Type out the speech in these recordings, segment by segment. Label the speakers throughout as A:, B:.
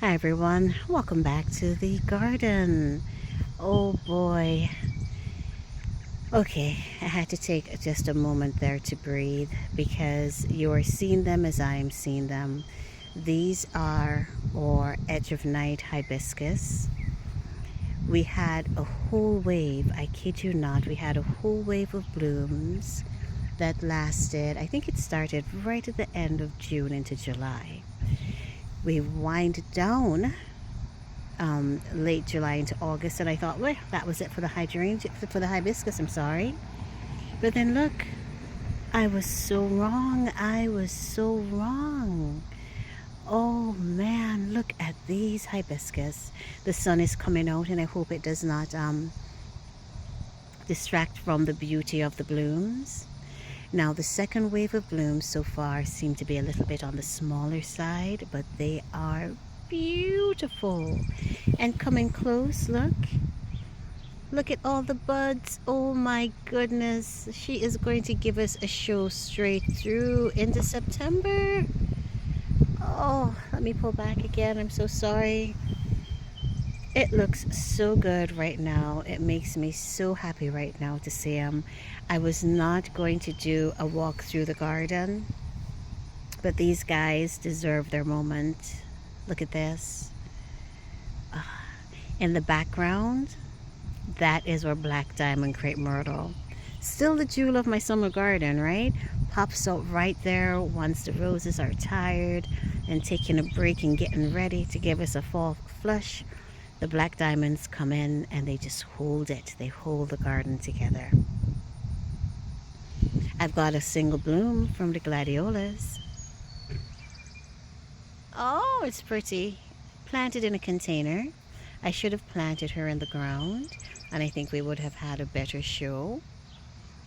A: Hi everyone, welcome back to the garden. Oh boy. Okay, I had to take just a moment there to breathe because you are seeing them as I am seeing them. These are our edge of night hibiscus. We had a whole wave, I kid you not, we had a whole wave of blooms that lasted, I think it started right at the end of June into July. We wind down late July into August, and I thought, well, that was it for the hydrangea, for the hibiscus. I'm sorry, but then look, I was so wrong. I was so wrong. Oh man, look at these hibiscus. The sun is coming out, and I hope it does not distract from the beauty of the blooms. Now, the second wave of blooms so far seem to be a little bit on the smaller side, but they are beautiful. And coming close, look. Look at all the buds. Oh my goodness. She is going to give us a show straight through into September. Oh, let me pull back again. I'm so sorry. It looks so good right now. It makes me so happy right now to see them. I was not going to do a walk through the garden, but these guys deserve their moment. Look at this. In the background, that is our black diamond crepe myrtle. Still the jewel of my summer garden, right? Pops out right there once the roses are tired and taking a break and getting ready to give us a fall flush. The black diamonds come in and they just hold it. They hold the garden together. I've got a single bloom from the gladiolas. Oh, it's pretty. Planted in a container. I should have planted her in the ground, and I think we would have had a better show.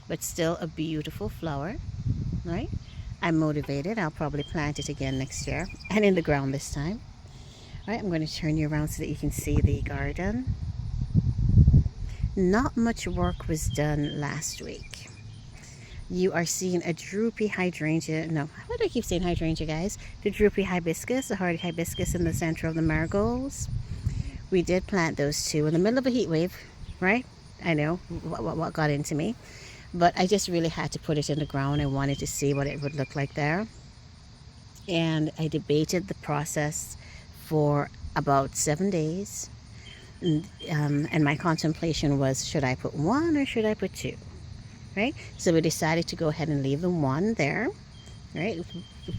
A: But still a beautiful flower, right? I'm motivated. I'll probably plant it again next year, and in the ground this time. All right, I'm going to turn you around so that you can see the garden. Not much work was done last week. You are seeing a droopy hydrangea. No, why do I keep saying hydrangea, guys? The droopy hibiscus, the hardy hibiscus in the center of the marigolds. We did plant those two in the middle of a heat wave, right? I know what got into me, but I just really had to put it in the ground. I wanted to see what it would look like there. And I debated the process for about 7 days. And my contemplation was, should I put one or should I put two? Right? So we decided to go ahead and leave the one there, right?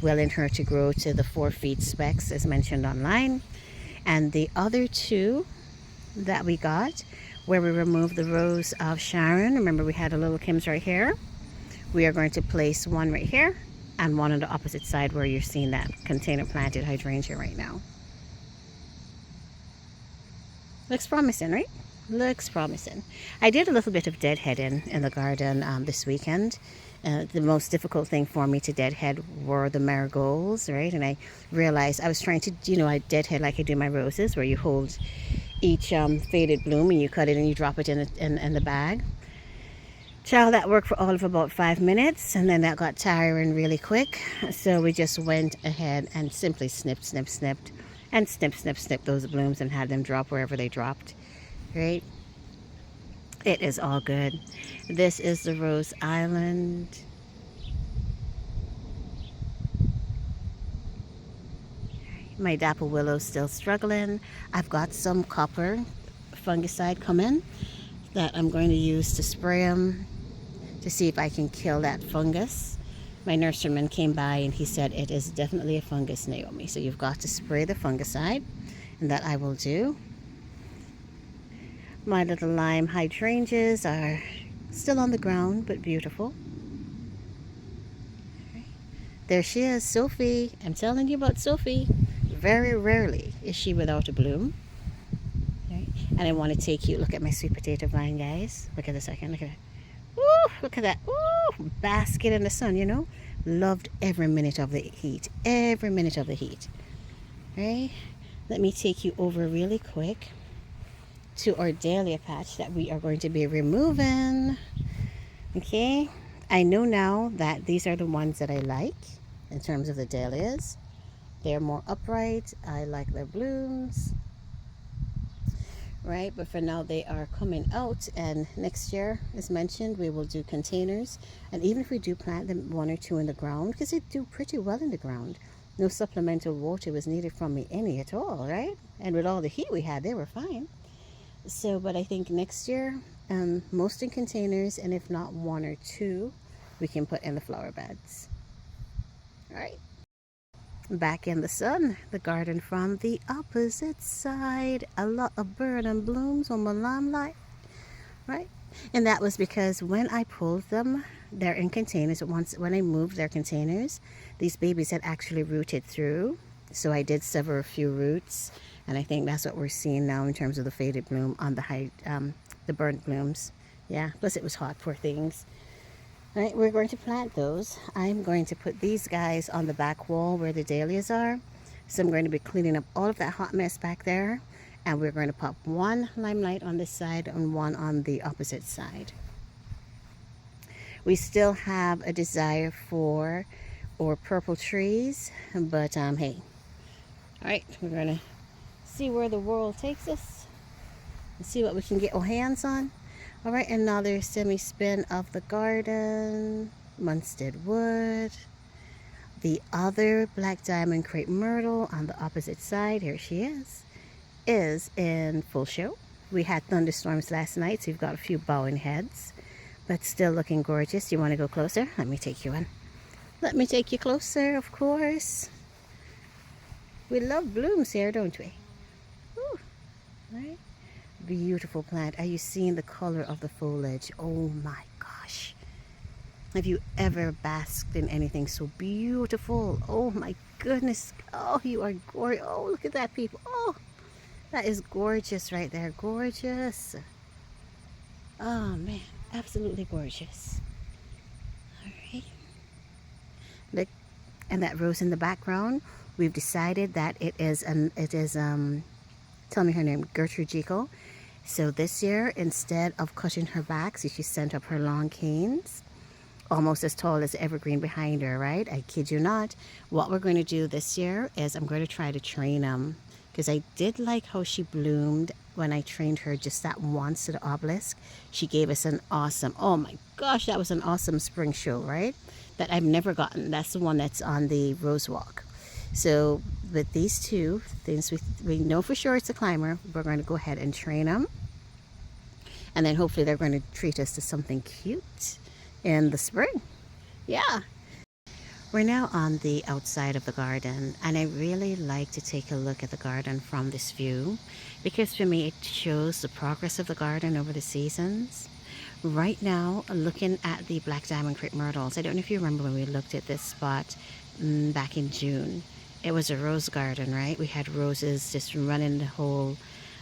A: Willing her to grow to the 4 feet specs as mentioned online. And the other two that we got, where we removed the rose of Sharon, remember we had a little Kim's right here. We are going to place one right here and one on the opposite side where you're seeing that container planted hydrangea right now. Looks promising, right? Looks promising. I did a little bit of deadheading in the garden this weekend. The most difficult thing for me to deadhead were the marigolds, right? And I realized I was trying to, I deadhead like I do my roses, where you hold each faded bloom and you cut it and you drop it in the bag. Child, that worked for all of about 5 minutes, and then that got tiring really quick. So we just went ahead and simply snipped, and snip those blooms and had them drop wherever they dropped, right? It is all good. This is the Rose Island. My dapple willow's still struggling. I've got some copper fungicide coming that I'm going to use to spray them to see if I can kill that fungus. My nurseryman came by and he said it is definitely a fungus, Naomi. So you've got to spray the fungicide, and that I will do. My little lime hydrangeas are still on the ground, but beautiful. There she is, Sophie. I'm telling you about Sophie. Very rarely is she without a bloom. Okay. And I want to take you, look at my sweet potato vine, guys. Look at the second, look at it. Woo, look at that. Woo, basket in the sun, Loved every minute of the heat. Every minute of the heat. Right? Let me take you over really quick to our dahlia patch that we are going to be removing. Okay? I know now that these are the ones that I like in terms of the dahlias. They're more upright. I like their blooms, right? But for now, they are coming out, and next year, as mentioned, we will do containers. And even if we do plant them one or two in the ground, because they do pretty well in the ground, no supplemental water was needed from me any at all, right? And with all the heat we had, they were fine. So, but I think next year, most in containers, and if not one or two, we can put in the flower beds. All right. Back in the sun, the garden from the opposite side. A lot of burning blooms on my limelight, right? And that was because when I pulled them, they're in containers. When I moved their containers, these babies had actually rooted through. So I did sever a few roots, and I think that's what we're seeing now in terms of the faded bloom on the burnt blooms. Yeah, plus it was hot, poor things. All right, we're going to plant those. I'm going to put these guys on the back wall where the dahlias are. So I'm going to be cleaning up all of that hot mess back there. And we're going to pop one limelight on this side and one on the opposite side. We still have a desire for purple trees, but hey. All right, we're going to see where the world takes us and see what we can get our hands on. All right, another semi-spin of the garden, Munstead wood. The other black diamond crepe myrtle on the opposite side, here she is in full show. We had thunderstorms last night, so you've got a few bowing heads, but still looking gorgeous. You want to go closer? Let me take you in. Let me take you closer, of course. We love blooms here, don't we? Ooh, right? Beautiful plant. Are you seeing the color of the foliage? Oh my gosh. Have you ever basked in anything so beautiful? Oh my goodness. Oh, you are gorgeous. Oh, look at that, people. Oh, that is gorgeous right there. Gorgeous. Oh man, absolutely gorgeous. All right. Look, and that rose in the background, we've decided that it is tell me her name, Gertrude Jekyll. So this year, instead of cutting her back, so she sent up her long canes, almost as tall as the evergreen behind her, right? I kid you not. What we're going to do this year is I'm going to try to train them, because I did like how she bloomed when I trained her just that once to the obelisk. She gave us an awesome, oh my gosh, that was an awesome spring show, right? That I've never gotten. That's the one that's on the rose walk. So with these two things, we know for sure it's a climber. We're going to go ahead and train them. And then hopefully they're going to treat us to something cute in the spring. Yeah. We're now on the outside of the garden, and I really like to take a look at the garden from this view, because for me it shows the progress of the garden over the seasons. Right now, looking at the black diamond crepe myrtles, I don't know if you remember when we looked at this spot back in June. It was a rose garden, right? We had roses just running the whole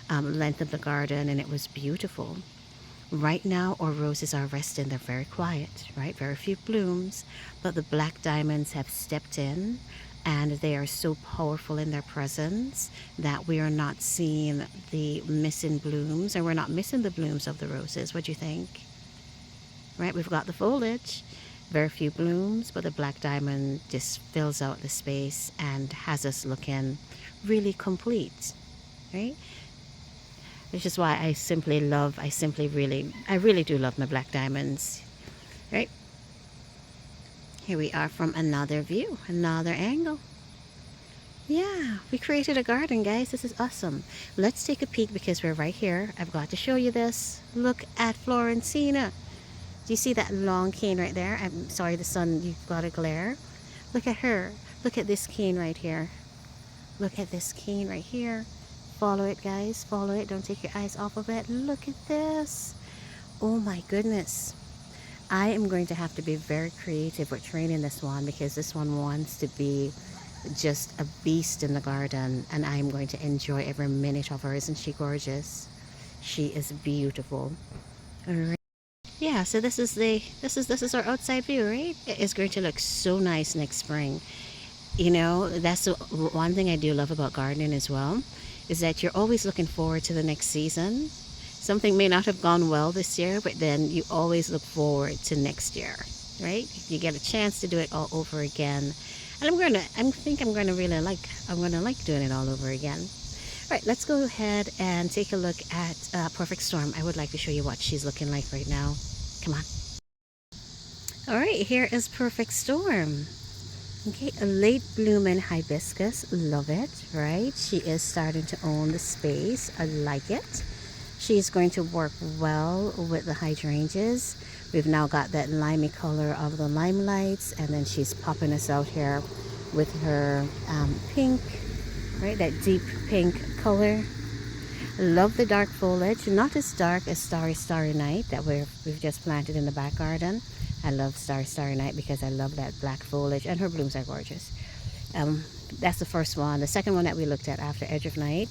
A: length of the garden, and it was beautiful. Right now, our roses are resting. They're very quiet, right? Very few blooms, but the black diamonds have stepped in, and they are so powerful in their presence that we are not seeing the missing blooms, or we're not missing the blooms of the roses. What do you think? Right? We've got the foliage, very few blooms, but the black diamond just fills out the space and has us looking really complete, right? Which is why I really do love my black diamonds, right? Here we are from another view, another angle. Yeah, we created a garden, guys. This is awesome. Let's take a peek, because we're right here. I've got to show you this. Look at Florencina. Do you see that long cane right there? I'm sorry, the sun, you've got a glare. Look at her. Look at this cane right here. Look at this cane right here. Follow it, guys. Follow it. Don't take your eyes off of it. Look at this. Oh my goodness. I am going to have to be very creative with training this one, because this one wants to be just a beast in the garden, and I am going to enjoy every minute of her. Isn't she gorgeous? She is beautiful. All right. Yeah, so this is our outside view, right? It is going to look so nice next spring. You know, that's the one thing I do love about gardening as well, is that you're always looking forward to the next season. Something may not have gone well this year, but then you always look forward to next year, right? You get a chance to do it all over again. And I think I'm gonna like doing it all over again. All right, let's go ahead and take a look at Perfect Storm. I would like to show you what she's looking like right now. Come on. All right, here is Perfect Storm. Okay, a late blooming hibiscus. Love it, right? She is starting to own the space. I like it. She's going to work well with the hydrangeas. We've now got that limey color of the limelights, and then she's popping us out here with her pink, right? That deep pink color. Love the dark foliage, not as dark as Starry Night that we've just planted in the back garden. I love Starry Night because I love that black foliage, and her blooms are gorgeous. That's the first one. The second one that we looked at after Edge of Night.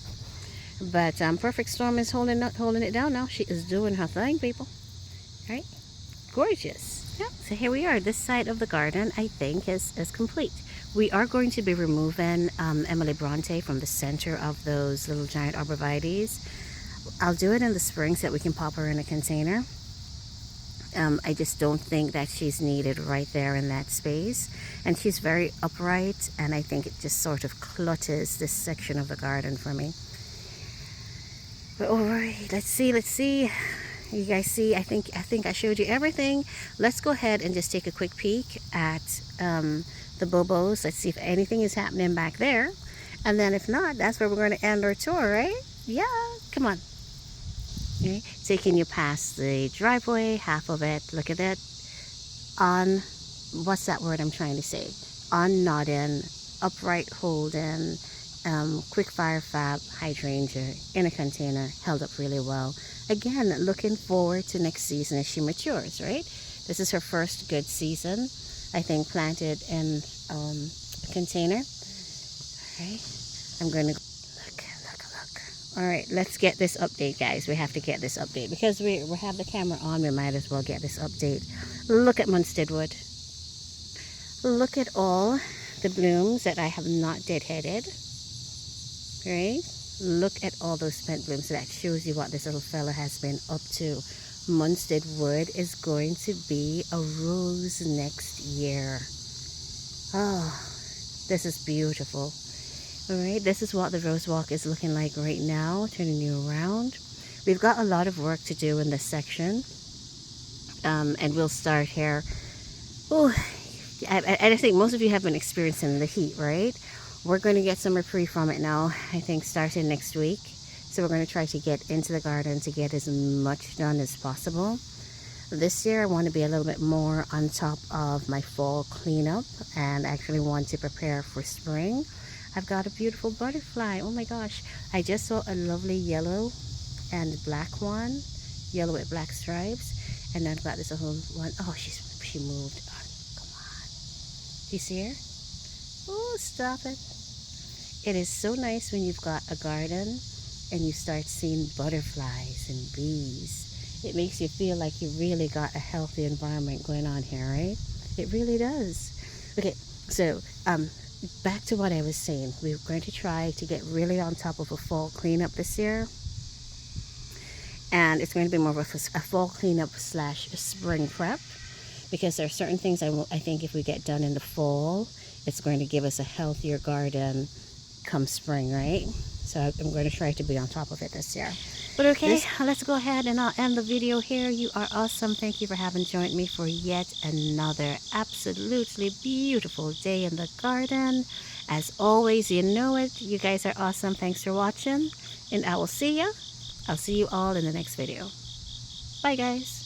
A: But Perfect Storm is holding it down now. She is doing her thing, people. All right, gorgeous. Yeah. So here we are. This side of the garden, I think, is complete. We are going to be removing Emily Bronte from the center of those little giant arborvitaes. I'll do it in the spring so that we can pop her in a container. I just don't think that she's needed right there in that space. And she's very upright, and I think it just sort of clutters this section of the garden for me. But all right, let's see. You guys see, I think I showed you everything. Let's go ahead and just take a quick peek at the bobos. Let's see if anything is happening back there. And then if not, that's where we're going to end our tour, right? Yeah, come on. Okay. Taking you past the driveway, half of it, look at it, on, what's that word I'm trying to say? On nodding, upright holding, quick fire fab hydrangea in a container, held up really well. Again, looking forward to next season as she matures, right? This is her first good season, I think, planted in a container. All right, I'm going to look. All right, let's get this update, guys. We have to get this update because we have the camera on. We might as well get this update. Look at Munstead Wood. Look at all the blooms that I have not deadheaded. Right? Look at all those spent blooms. So that shows you what this little fella has been up to. Munstead Wood is going to be a rose next year. Oh, this is beautiful. All right, this is what the rose walk is looking like right now. Turning you around. We've got a lot of work to do in this section. And we'll start here. Oh, I think most of you have been experiencing the heat, right? We're going to get some reprieve from it now, I think, starting next week. So we're going to try to get into the garden to get as much done as possible. This year I want to be a little bit more on top of my fall cleanup and actually want to prepare for spring. I've got a beautiful butterfly. Oh my gosh. I just saw a lovely yellow and black one. Yellow with black stripes. And I've got this whole one. Oh, she moved. Oh, come on. Do you see her? Oh, stop it. It is so nice when you've got a garden and you start seeing butterflies and bees. It makes you feel like you really got a healthy environment going on here, right? It really does. Okay, so back to what I was saying. We're going to try to get really on top of a fall cleanup this year. And it's going to be more of a fall cleanup / spring prep. Because there are certain things I think if we get done in the fall, it's going to give us a healthier garden come spring, right? So I'm going to try to be on top of it this year. But okay, let's go ahead and I'll end the video here. You are awesome. Thank you for having joined me for yet another absolutely beautiful day in the garden. As always, you know it. You guys are awesome. Thanks for watching. And I will see you. I'll see you all in the next video. Bye, guys.